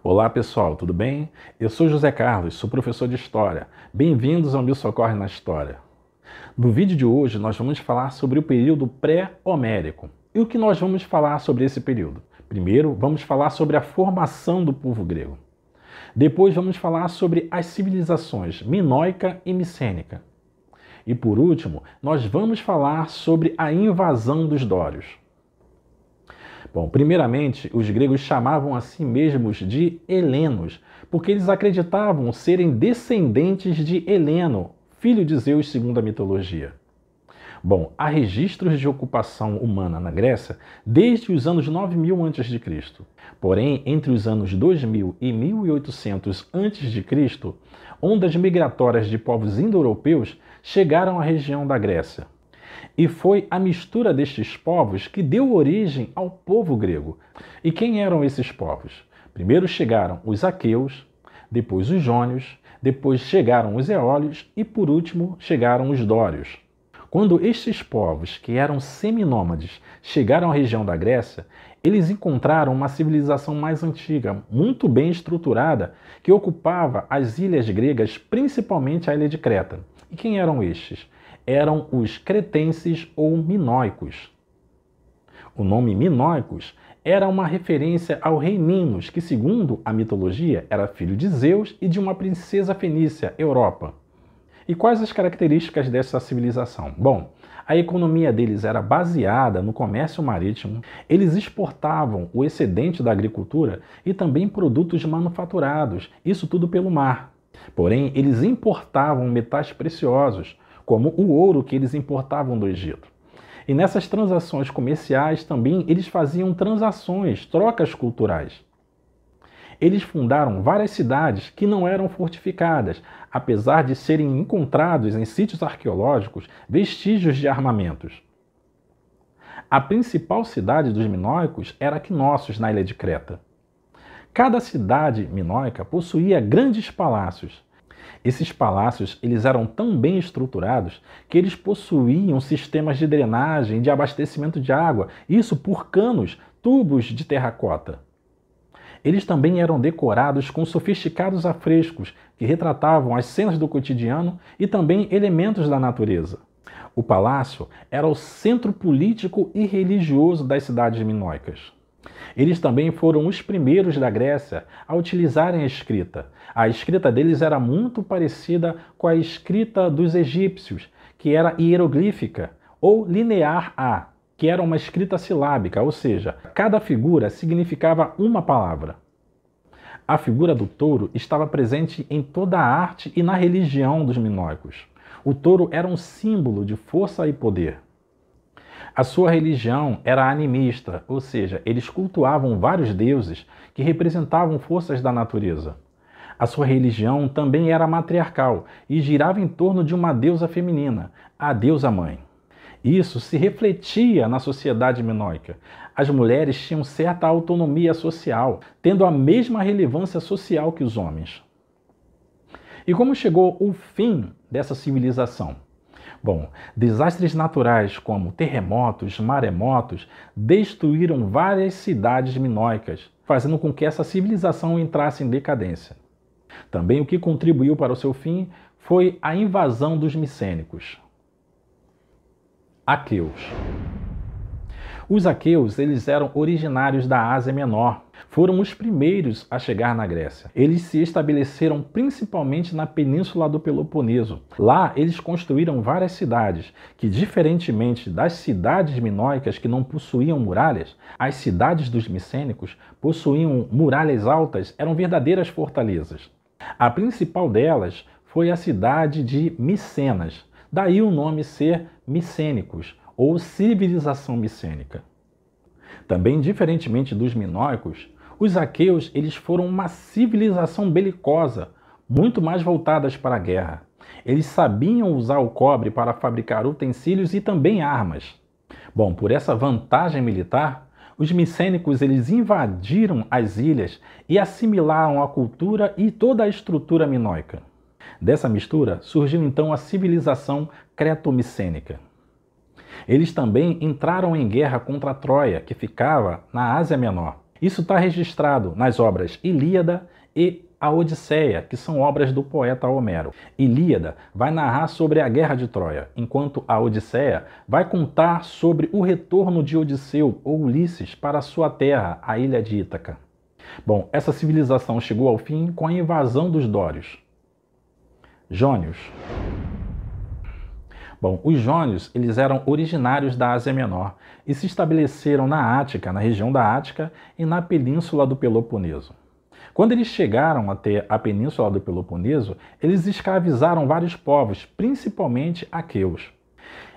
Olá pessoal, tudo bem? Eu sou José Carlos, sou professor de História. Bem-vindos ao Me Socorre na História. No vídeo de hoje nós vamos falar sobre o período pré-homérico. E o que nós vamos falar sobre esse período? Primeiro, vamos falar sobre a formação do povo grego. Depois vamos falar sobre as civilizações minoica e micênica. E por último, nós vamos falar sobre a invasão dos dórios. Bom, primeiramente, os gregos chamavam a si mesmos de helenos, porque eles acreditavam serem descendentes de Heleno, filho de Zeus segundo a mitologia. Bom, há registros de ocupação humana na Grécia desde os anos 9000 a.C. Porém, entre os anos 2000 e 1800 a.C., ondas migratórias de povos indo-europeus chegaram à região da Grécia. E foi a mistura destes povos que deu origem ao povo grego. E quem eram esses povos? Primeiro chegaram os aqueus, depois os jônios, depois chegaram os eólios e por último chegaram os dórios. Quando estes povos, que eram seminômades, chegaram à região da Grécia, eles encontraram uma civilização mais antiga, muito bem estruturada, que ocupava as ilhas gregas, principalmente a ilha de Creta. E quem eram estes? Eram os cretenses ou minoicos. O nome minoicos era uma referência ao rei Minos, que segundo a mitologia era filho de Zeus e de uma princesa fenícia, Europa. E quais as características dessa civilização? Bom, a economia deles era baseada no comércio marítimo, eles exportavam o excedente da agricultura e também produtos manufaturados, isso tudo pelo mar. Porém, eles importavam metais preciosos, como o ouro que eles importavam do Egito. E nessas transações comerciais também eles faziam transações, trocas culturais. Eles fundaram várias cidades que não eram fortificadas, apesar de serem encontrados em sítios arqueológicos vestígios de armamentos. A principal cidade dos minoicos era Knossos, na ilha de Creta. Cada cidade minoica possuía grandes palácios. Esses palácios eles eram tão bem estruturados que eles possuíam sistemas de drenagem e de abastecimento de água, isso por canos, tubos de terracota. Eles também eram decorados com sofisticados afrescos que retratavam as cenas do cotidiano e também elementos da natureza. O palácio era o centro político e religioso das cidades minoicas. Eles também foram os primeiros da Grécia a utilizarem a escrita. A escrita deles era muito parecida com a escrita dos egípcios, que era hieroglífica, ou linear A, que era uma escrita silábica, ou seja, cada figura significava uma palavra. A figura do touro estava presente em toda a arte e na religião dos minoicos. O touro era um símbolo de força e poder. A sua religião era animista, ou seja, eles cultuavam vários deuses que representavam forças da natureza. A sua religião também era matriarcal e girava em torno de uma deusa feminina, a deusa mãe. Isso se refletia na sociedade minoica. As mulheres tinham certa autonomia social, tendo a mesma relevância social que os homens. E como chegou o fim dessa civilização? Bom, desastres naturais como terremotos, maremotos, destruíram várias cidades minoicas, fazendo com que essa civilização entrasse em decadência. Também o que contribuiu para o seu fim foi a invasão dos micênicos. Aqueus. Os aqueus eles eram originários da Ásia Menor. Foram os primeiros a chegar na Grécia. Eles se estabeleceram principalmente na península do Peloponeso. Lá eles construíram várias cidades que, diferentemente das cidades minoicas que não possuíam muralhas, as cidades dos micênicos possuíam muralhas altas, eram verdadeiras fortalezas. A principal delas foi a cidade de Micenas, daí o nome ser micênicos, ou civilização micênica. Também, diferentemente dos minoicos, os aqueus eles foram uma civilização belicosa, muito mais voltadas para a guerra. Eles sabiam usar o cobre para fabricar utensílios e também armas. Bom, por essa vantagem militar, os micênicos eles invadiram as ilhas e assimilaram a cultura e toda a estrutura minoica. Dessa mistura surgiu então a civilização creto-micênica. Eles também entraram em guerra contra Troia, que ficava na Ásia Menor. Isso está registrado nas obras Ilíada e a Odisseia, que são obras do poeta Homero. Ilíada vai narrar sobre a guerra de Troia, enquanto a Odisseia vai contar sobre o retorno de Odisseu ou Ulisses para sua terra, a ilha de Ítaca. Bom, essa civilização chegou ao fim com a invasão dos dórios. Jônios. Bom, os jônios eles eram originários da Ásia Menor e se estabeleceram na Ática, na região da Ática e na península do Peloponeso. Quando eles chegaram até a península do Peloponeso, eles escravizaram vários povos, principalmente aqueus.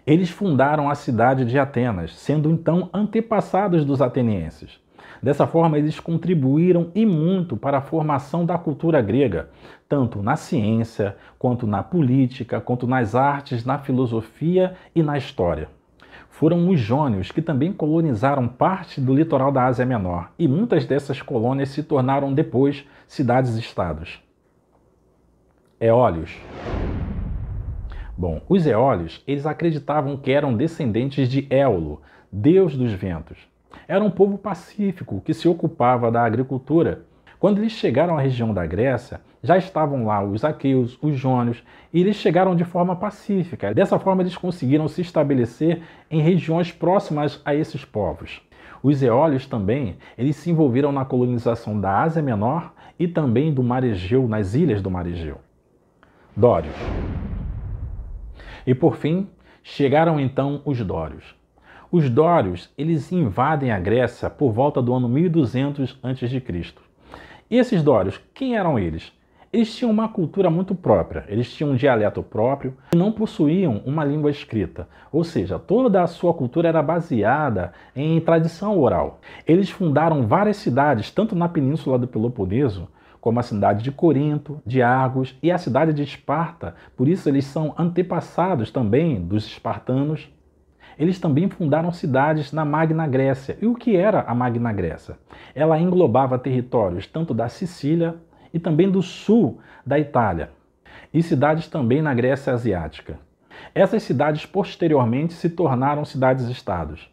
Eles fundaram a cidade de Atenas, sendo então antepassados dos atenienses. Dessa forma, eles contribuíram e muito para a formação da cultura grega, tanto na ciência, quanto na política, quanto nas artes, na filosofia e na história. Foram os jônios que também colonizaram parte do litoral da Ásia Menor, e muitas dessas colônias se tornaram depois cidades-estados. Eólios. Bom, os eólios, eles acreditavam que eram descendentes de Éolo, deus dos ventos. Era um povo pacífico que se ocupava da agricultura. Quando eles chegaram à região da Grécia, já estavam lá os aqueus, os jônios, e eles chegaram de forma pacífica. Dessa forma, eles conseguiram se estabelecer em regiões próximas a esses povos. Os eólios também, eles se envolveram na colonização da Ásia Menor e também do Mar Egeu, nas ilhas do Mar Egeu. Dórios. E por fim, chegaram então os dórios. Os dórios, eles invadem a Grécia por volta do ano 1200 a.C. E esses dórios, quem eram eles? Eles tinham uma cultura muito própria, eles tinham um dialeto próprio e não possuíam uma língua escrita, ou seja, toda a sua cultura era baseada em tradição oral. Eles fundaram várias cidades, tanto na península do Peloponeso, como a cidade de Corinto, de Argos e a cidade de Esparta, por isso eles são antepassados também dos espartanos. Eles também fundaram cidades na Magna Grécia. E o que era a Magna Grécia? Ela englobava territórios tanto da Sicília e também do sul da Itália, e cidades também na Grécia Asiática. Essas cidades posteriormente se tornaram cidades-estados.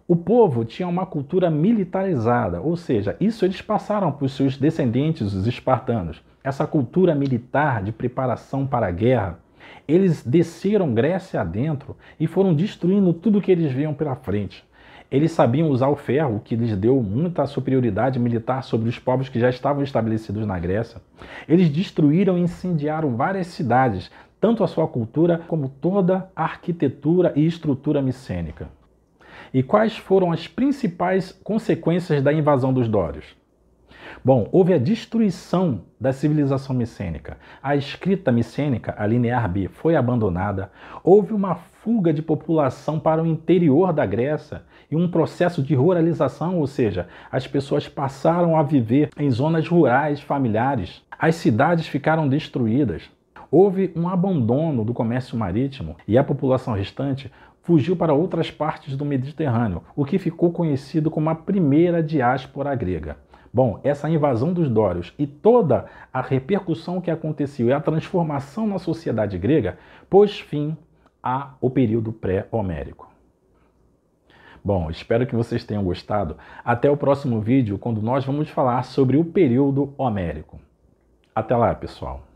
O povo tinha uma cultura militarizada, ou seja, isso eles passaram para os seus descendentes, os espartanos. Essa cultura militar de preparação para a guerra. Eles desceram Grécia adentro e foram destruindo tudo que eles viam pela frente. Eles sabiam usar o ferro, o que lhes deu muita superioridade militar sobre os povos que já estavam estabelecidos na Grécia. Eles destruíram e incendiaram várias cidades, tanto a sua cultura como toda a arquitetura e estrutura micênica. E quais foram as principais consequências da invasão dos dórios? Bom, houve a destruição da civilização micênica. A escrita micênica, a linear B, foi abandonada. Houve uma fuga de população para o interior da Grécia e um processo de ruralização, ou seja, as pessoas passaram a viver em zonas rurais, familiares. As cidades ficaram destruídas. Houve um abandono do comércio marítimo e a população restante fugiu para outras partes do Mediterrâneo, o que ficou conhecido como a primeira diáspora grega. Bom, essa invasão dos dórios e toda a repercussão que aconteceu e a transformação na sociedade grega pôs fim ao período pré-homérico. Bom, espero que vocês tenham gostado. Até o próximo vídeo, quando nós vamos falar sobre o período homérico. Até lá, pessoal!